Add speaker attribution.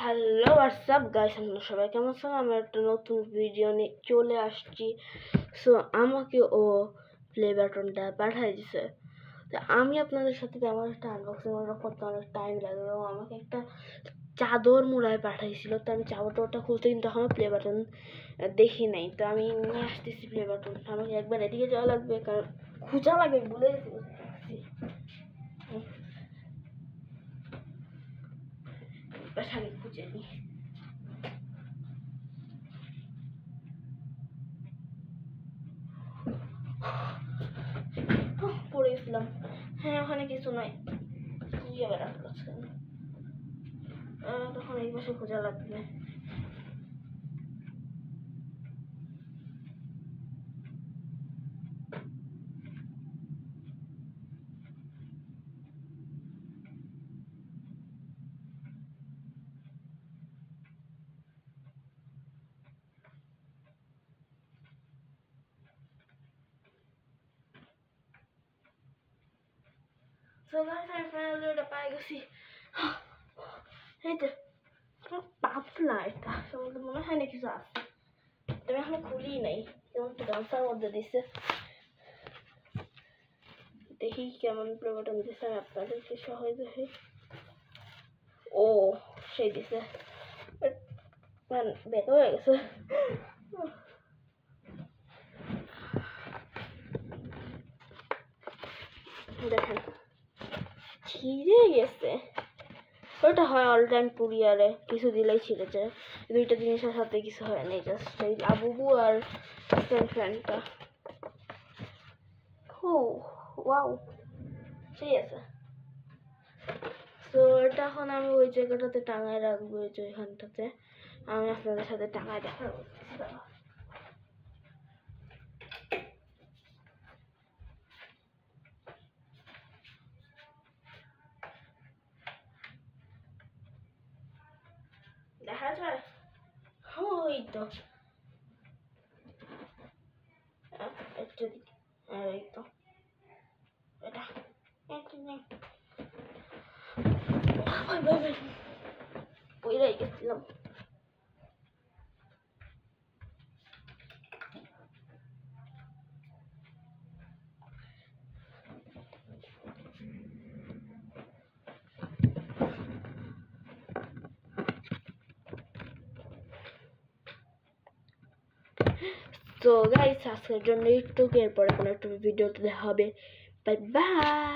Speaker 1: Hello WhatsApp guys, আপনারা সবাই কেমন আছেন? আমি একটা নতুন ভিডিও নিয়ে চলে আসছি। সো আমাকে ও প্লে বাটনটা পাঠিয়ে দিছে। তো আমি আপনাদের সাথে তেমন একটা আনবক্সিং করতে অনেক টাইম লাগবে এবং আমাকে একটা চাদর মুড়ায় পাঠাইছিল। তো আমি চাদরটা খুলতে কিন্তু এখনো প্লে বাটন দেখি নাই। তো আমি নিয়ে আসতেছি প্লে বাটন। আমাকে একবার এদিকে যাওয়া লাগবে, কারণ খুঁজা লাগে, ভুলে গেছি। আমি খুঁজে নিই। পড়ে গেছিলাম। হ্যাঁ, ওখানে কিছু নাই। খুঁজে বেড়াতে পারছি না। তখন এই পাশে খোঁজা লাগবে। So guys, I finally ওটা পাই গেছি। এই যে পাতলা, এটা সম্বন্ধে মনে হয় না কিছু আছে। তবে এখন খুলি নাই, যেমন তো গামছার মধ্যে দিছে। দেখি কেমন প্লে বাটন দিছে, আমি আপনাদেরকে সহজে। ও সেই দিছে, বের হয়ে গেছে। দেখেন ছিঁড়ে গেছে। ওটা হয় অল টাইম কুরিয়ারে, কিছু দিলেই ছিঁড়ে যায়। দুইটা জিনিসের সাথে কিছু হয় না, জাস্ট এই লাবুবু আর ফ্যানটা। ও ওয়াও, ঠিক আছে। তো এটা এখন আমি ওই জায়গাটাতে টাঙায় রাখবো, ওই যে ওইখানটাতে। আমি আপনাদের সাথে টাঙায় দেখা করতেছি। দেখা যায় ওই তো একটু দিকে, আর এই তো এটা পইরাই গেছিলাম। তো গাইস, আজকের জন্য একটু, এরপরে কোনো একটা ভিডিওতে দেখা হবে। Bye bye.